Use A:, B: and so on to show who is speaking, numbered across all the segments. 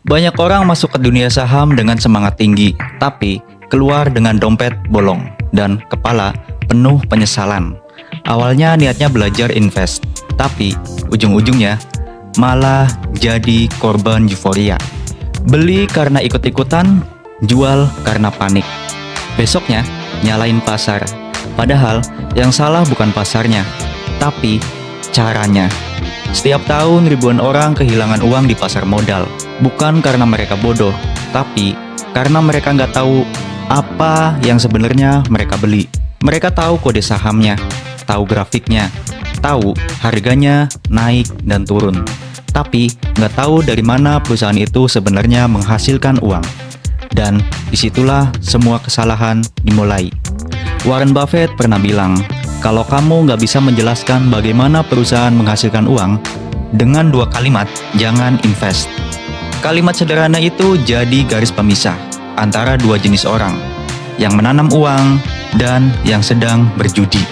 A: Banyak orang masuk ke dunia saham dengan semangat tinggi, tapi keluar dengan dompet bolong dan kepala penuh penyesalan. Awalnya niatnya belajar invest, tapi ujung-ujungnya malah jadi korban euforia. Beli karena ikut-ikutan, jual karena panik. Besoknya nyalain pasar, padahal yang salah bukan pasarnya, tapi caranya. Setiap tahun ribuan orang kehilangan uang di pasar modal, bukan karena mereka bodoh, tapi karena mereka nggak tahu apa yang sebenarnya mereka beli. Mereka tahu kode sahamnya, tahu grafiknya, tahu harganya naik dan turun, tapi nggak tahu dari mana perusahaan itu sebenarnya menghasilkan uang. Dan disitulah semua kesalahan dimulai. Warren Buffett pernah bilang, kalau kamu nggak bisa menjelaskan bagaimana perusahaan menghasilkan uang, dengan 2 kalimat, jangan invest. Kalimat sederhana itu jadi garis pemisah antara 2 jenis orang, yang menanam uang dan yang sedang berjudi.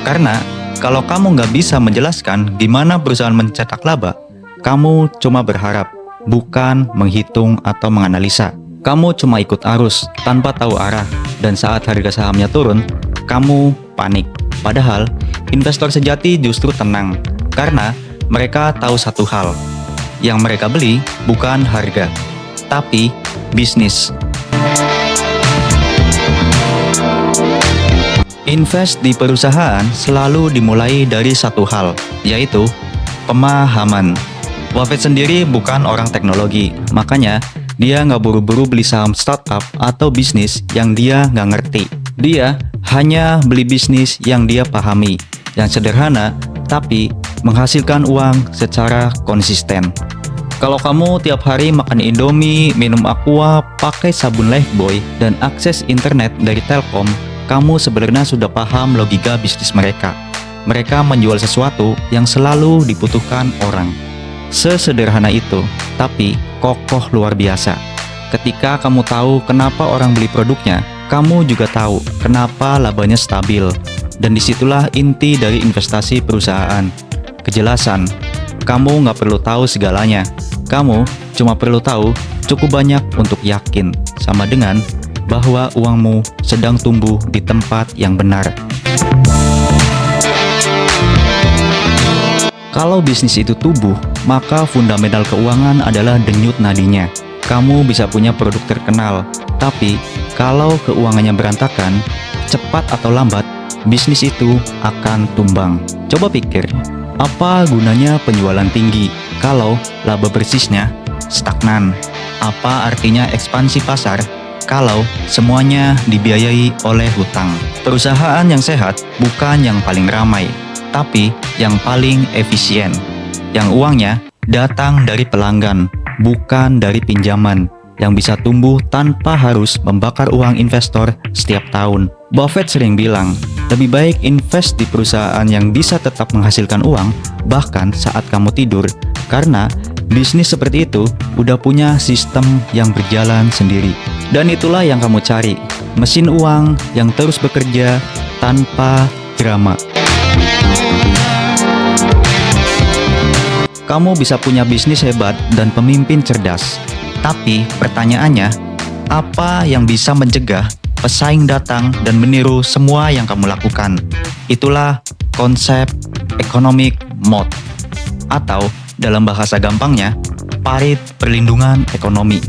A: Karena kalau kamu nggak bisa menjelaskan gimana perusahaan mencetak laba, kamu cuma berharap, bukan menghitung atau menganalisa. Kamu cuma ikut arus tanpa tahu arah, dan saat harga sahamnya turun, kamu panik. Padahal, investor sejati justru tenang, karena mereka tahu satu hal. Yang mereka beli bukan harga, tapi bisnis. Invest di perusahaan selalu dimulai dari satu hal, yaitu pemahaman. Buffett sendiri bukan orang teknologi, makanya dia nggak buru-buru beli saham startup atau bisnis yang dia nggak ngerti. Dia hanya beli bisnis yang dia pahami, yang sederhana tapi menghasilkan uang secara konsisten. Kalau kamu tiap hari makan Indomie, minum Aqua, pakai sabun Lifebuoy, dan akses internet dari Telkom, kamu sebenarnya sudah paham logika bisnis mereka. Mereka menjual sesuatu yang selalu dibutuhkan orang. Sesederhana itu, tapi kokoh luar biasa. Ketika kamu tahu kenapa orang beli produknya, kamu juga tahu kenapa labanya stabil. Dan disitulah inti dari investasi perusahaan. Kejelasan. Kamu nggak perlu tahu segalanya. Kamu cuma perlu tahu cukup banyak untuk yakin, sama dengan bahwa uangmu sedang tumbuh di tempat yang benar. Kalau bisnis itu tumbuh, maka fundamental keuangan adalah denyut nadinya. Kamu bisa punya produk terkenal, tapi kalau keuangannya berantakan, cepat atau lambat, bisnis itu akan tumbang. Coba pikir, apa gunanya penjualan tinggi kalau laba bersihnya stagnan? Apa artinya ekspansi pasar kalau semuanya dibiayai oleh hutang? Perusahaan yang sehat bukan yang paling ramai, tapi yang paling efisien. Yang uangnya datang dari pelanggan, bukan dari pinjaman, yang bisa tumbuh tanpa harus membakar uang investor setiap tahun. Buffett sering bilang, lebih baik invest di perusahaan yang bisa tetap menghasilkan uang bahkan saat kamu tidur, karena bisnis seperti itu udah punya sistem yang berjalan sendiri. Dan itulah yang kamu cari, mesin uang yang terus bekerja tanpa drama. Kamu bisa punya bisnis hebat dan pemimpin cerdas. Tapi pertanyaannya, apa yang bisa mencegah pesaing datang dan meniru semua yang kamu lakukan? Itulah konsep economic moat, atau dalam bahasa gampangnya, parit perlindungan ekonomi.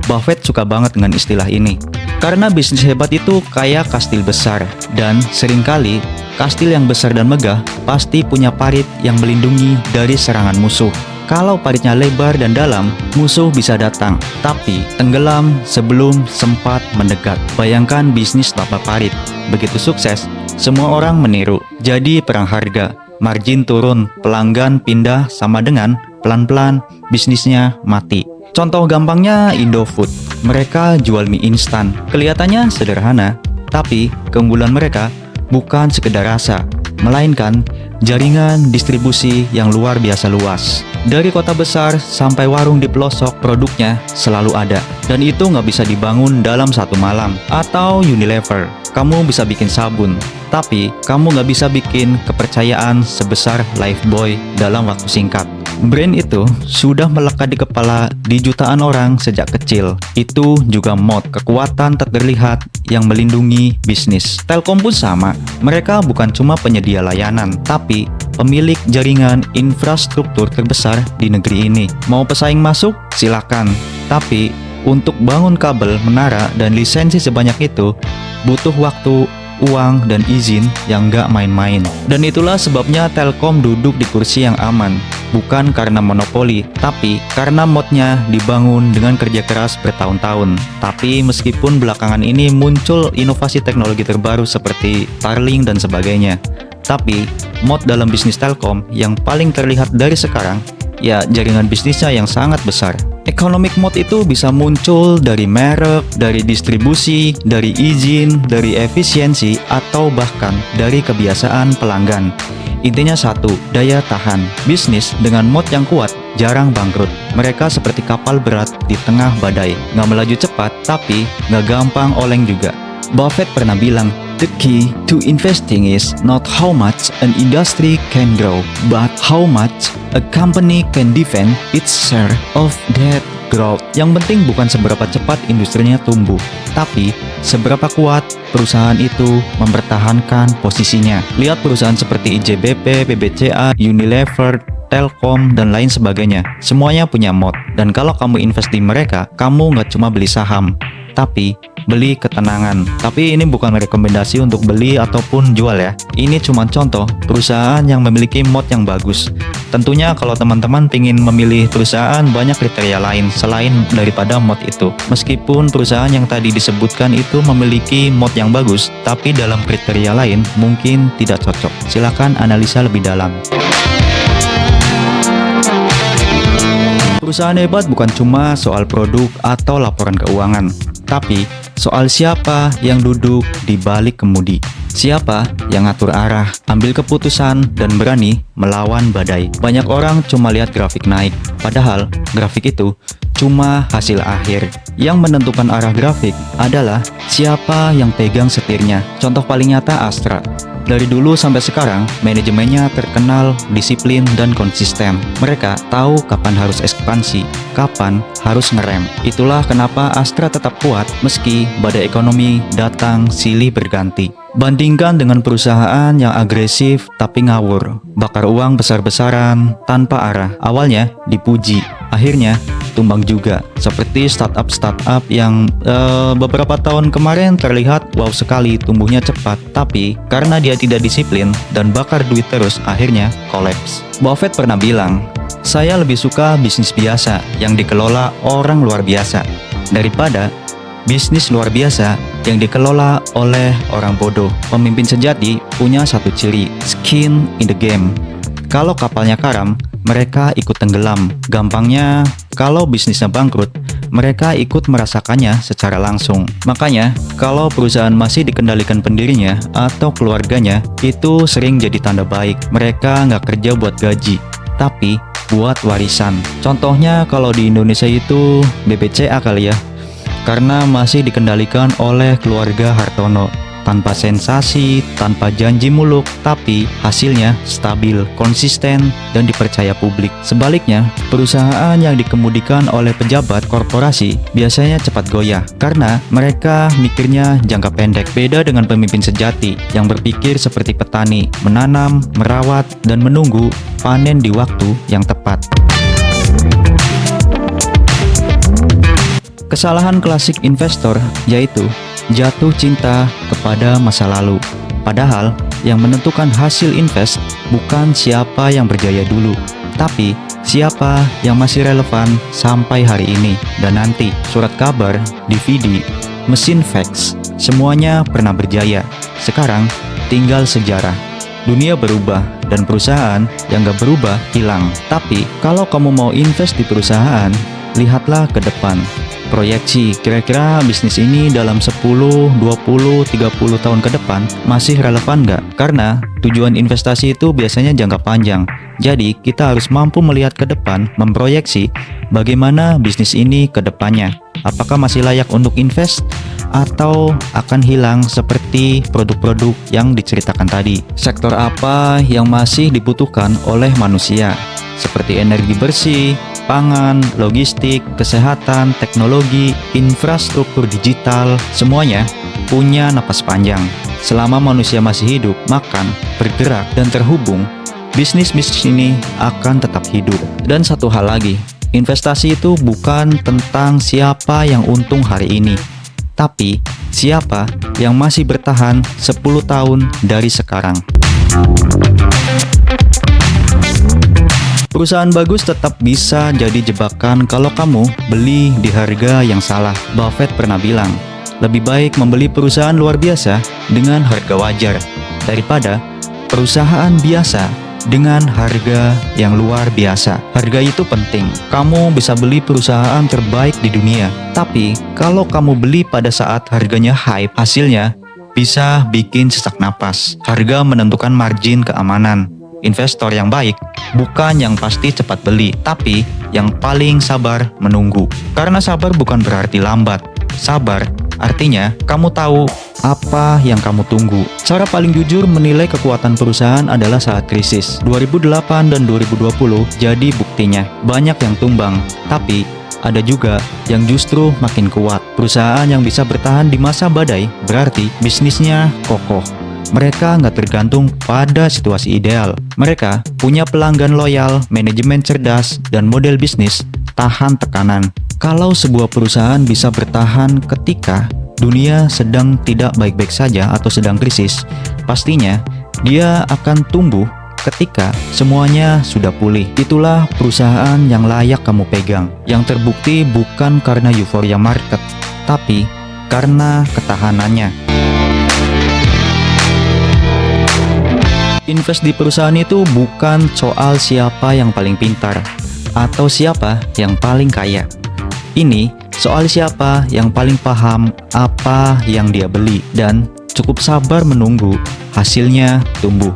A: Buffett suka banget dengan istilah ini, karena bisnis hebat itu kayak kastil besar, dan seringkali kastil yang besar dan megah pasti punya parit yang melindungi dari serangan musuh. Kalau paritnya lebar dan dalam, musuh bisa datang, tapi tenggelam sebelum sempat mendekat. Bayangkan bisnis tanpa parit. Begitu sukses, semua orang meniru. Jadi perang harga, margin turun, pelanggan pindah, sama dengan pelan-pelan bisnisnya mati. Contoh gampangnya Indofood. Mereka jual mie instan. Kelihatannya sederhana, tapi keunggulan mereka bukan sekedar rasa, melainkan jaringan distribusi yang luar biasa luas. Dari kota besar sampai warung di pelosok, produknya selalu ada. Dan itu nggak bisa dibangun dalam satu malam. Atau Unilever, kamu bisa bikin sabun, tapi kamu nggak bisa bikin kepercayaan sebesar Lifebuoy dalam waktu singkat. Brand itu sudah melekat di kepala di jutaan orang sejak kecil. Itu juga mod, kekuatan tak terlihat yang melindungi bisnis. Telkom pun sama. Mereka bukan cuma penyedia layanan, tapi pemilik jaringan infrastruktur terbesar di negeri ini. Mau pesaing masuk? Silakan. Tapi untuk bangun kabel, menara, dan lisensi sebanyak itu butuh waktu, uang, dan izin yang nggak main-main. Dan itulah sebabnya Telkom duduk di kursi yang aman. Bukan karena monopoli, tapi karena modnya dibangun dengan kerja keras bertahun-tahun. Tapi meskipun belakangan ini muncul inovasi teknologi terbaru seperti Starlink dan sebagainya, tapi mod dalam bisnis Telkom yang paling terlihat dari sekarang, ya jaringan bisnisnya yang sangat besar. Economic mode itu bisa muncul dari merek, dari distribusi, dari izin, dari efisiensi, atau bahkan dari kebiasaan pelanggan. Intinya satu, daya tahan. Bisnis dengan mode yang kuat jarang bangkrut. Mereka seperti kapal berat di tengah badai. Nggak melaju cepat, tapi nggak gampang oleng juga. Buffett pernah bilang, "The key to investing is not how much an industry can grow, but how much a company can defend its share of that growth." Yang penting bukan seberapa cepat industrinya tumbuh, tapi seberapa kuat perusahaan itu mempertahankan posisinya. Lihat perusahaan seperti IJBP, PBCA, Unilever, Telkom, dan lain sebagainya. Semuanya punya mod. Dan kalau kamu invest di mereka, kamu nggak cuma beli saham, tapi beli ketenangan. Tapi ini bukan rekomendasi untuk beli ataupun jual ya. Ini cuma contoh perusahaan yang memiliki mod yang bagus. Tentunya kalau teman-teman ingin memilih perusahaan, banyak kriteria lain selain daripada mod itu. Meskipun perusahaan yang tadi disebutkan itu memiliki mod yang bagus, tapi dalam kriteria lain mungkin tidak cocok. Silakan analisa lebih dalam. Perusahaan hebat bukan cuma soal produk atau laporan keuangan, tapi soal siapa yang duduk di balik kemudi. Siapa yang ngatur arah, ambil keputusan, dan berani melawan badai. Banyak orang cuma lihat grafik naik, padahal grafik itu cuma hasil akhir. Yang menentukan arah grafik adalah siapa yang pegang setirnya. Contoh paling nyata Astra. Dari dulu sampai sekarang, manajemennya terkenal disiplin dan konsisten. Mereka tahu kapan harus ekspansi, kapan harus ngerem. Itulah kenapa Astra tetap kuat meski badai ekonomi datang silih berganti. Bandingkan dengan perusahaan yang agresif tapi ngawur, bakar uang besar-besaran tanpa arah. Awalnya dipuji, akhirnya tumbang juga. Seperti startup yang beberapa tahun kemarin terlihat wow sekali, tumbuhnya cepat, tapi karena dia tidak disiplin dan bakar duit terus, akhirnya kolaps. Buffett pernah bilang, "Saya lebih suka bisnis biasa yang dikelola orang luar biasa daripada bisnis luar biasa yang dikelola oleh orang bodoh." Pemimpin sejati punya satu ciri, skin in the game. Kalau kapalnya karam, mereka ikut tenggelam. Gampangnya, kalau bisnisnya bangkrut, mereka ikut merasakannya secara langsung. Makanya, kalau perusahaan masih dikendalikan pendirinya atau keluarganya, itu sering jadi tanda baik. Mereka nggak kerja buat gaji, tapi buat warisan. Contohnya kalau di Indonesia itu BBCA kali ya, karena masih dikendalikan oleh keluarga Hartono. Tanpa sensasi, tanpa janji muluk, tapi hasilnya stabil, konsisten, dan dipercaya publik. Sebaliknya, perusahaan yang dikemudikan oleh pejabat korporasi biasanya cepat goyah, karena mereka mikirnya jangka pendek. Beda dengan pemimpin sejati yang berpikir seperti petani, menanam, merawat, dan menunggu panen di waktu yang tepat. Kesalahan klasik investor yaitu jatuh cinta kepada masa lalu. Padahal yang menentukan hasil invest bukan siapa yang berjaya dulu, tapi siapa yang masih relevan sampai hari ini. Dan nanti surat kabar, DVD, mesin fax, semuanya pernah berjaya. Sekarang tinggal sejarah. Dunia berubah dan perusahaan yang gak berubah hilang. Tapi kalau kamu mau invest di perusahaan, lihatlah ke depan. Proyeksi kira-kira bisnis ini dalam 10, 20, 30 tahun ke depan masih relevan nggak? Karena tujuan investasi itu biasanya jangka panjang. Jadi kita harus mampu melihat ke depan, memproyeksi bagaimana bisnis ini ke depannya. Apakah masih layak untuk invest? atau akan hilang seperti produk-produk yang diceritakan tadi? Sektor apa yang masih dibutuhkan oleh manusia? Seperti energi bersih, pangan, logistik, kesehatan, teknologi, infrastruktur digital, semuanya punya napas panjang. Selama manusia masih hidup, makan, bergerak, dan terhubung, bisnis-bisnis ini akan tetap hidup. Dan satu hal lagi, investasi itu bukan tentang siapa yang untung hari ini, tapi siapa yang masih bertahan 10 tahun dari sekarang. Perusahaan bagus tetap bisa jadi jebakan kalau kamu beli di harga yang salah. Buffett pernah bilang, lebih baik membeli perusahaan luar biasa dengan harga wajar daripada perusahaan biasa dengan harga yang luar biasa. Harga itu penting. Kamu bisa beli perusahaan terbaik di dunia, tapi kalau kamu beli pada saat harganya hype, hasilnya bisa bikin sesak napas. Harga menentukan margin keamanan. Investor yang baik bukan yang pasti cepat beli, tapi yang paling sabar menunggu. Karena sabar bukan berarti lambat. Sabar artinya kamu tahu apa yang kamu tunggu. Cara paling jujur menilai kekuatan perusahaan adalah saat krisis. 2008 dan 2020 jadi buktinya. Banyak yang tumbang, tapi ada juga yang justru makin kuat. Perusahaan yang bisa bertahan di masa badai berarti bisnisnya kokoh. Mereka nggak tergantung pada situasi ideal. Mereka punya pelanggan loyal, manajemen cerdas, dan model bisnis tahan tekanan. Kalau sebuah perusahaan bisa bertahan ketika dunia sedang tidak baik-baik saja atau sedang krisis, pastinya dia akan tumbuh ketika semuanya sudah pulih. Itulah perusahaan yang layak kamu pegang, yang terbukti bukan karena euforia market, tapi karena ketahanannya. Invest di perusahaan itu bukan soal siapa yang paling pintar atau siapa yang paling kaya. Ini soal siapa yang paling paham apa yang dia beli dan cukup sabar menunggu hasilnya tumbuh.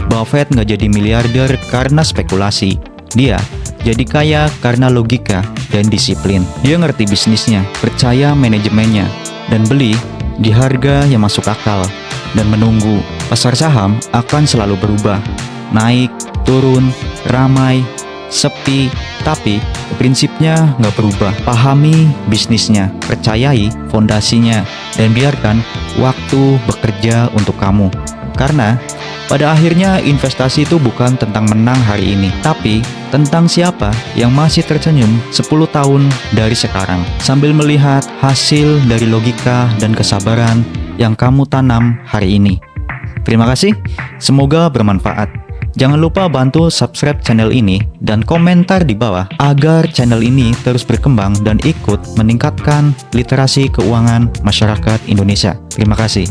A: Buffett nggak jadi miliarder karena spekulasi. Dia jadi kaya karena logika dan disiplin. Dia ngerti bisnisnya, percaya manajemennya, dan beli di harga yang masuk akal. Dan menunggu. Pasar saham akan selalu berubah, naik, turun, ramai, sepi, tapi prinsipnya nggak berubah. Pahami bisnisnya, percayai fondasinya, dan biarkan waktu bekerja untuk kamu. Karena pada akhirnya investasi itu bukan tentang menang hari ini, tapi tentang siapa yang masih tersenyum 10 tahun dari sekarang, sambil melihat hasil dari logika dan kesabaran yang kamu tanam hari ini. Terima kasih, semoga bermanfaat. Jangan lupa bantu subscribe channel ini dan komentar di bawah agar channel ini terus berkembang dan ikut meningkatkan literasi keuangan masyarakat Indonesia. Terima kasih.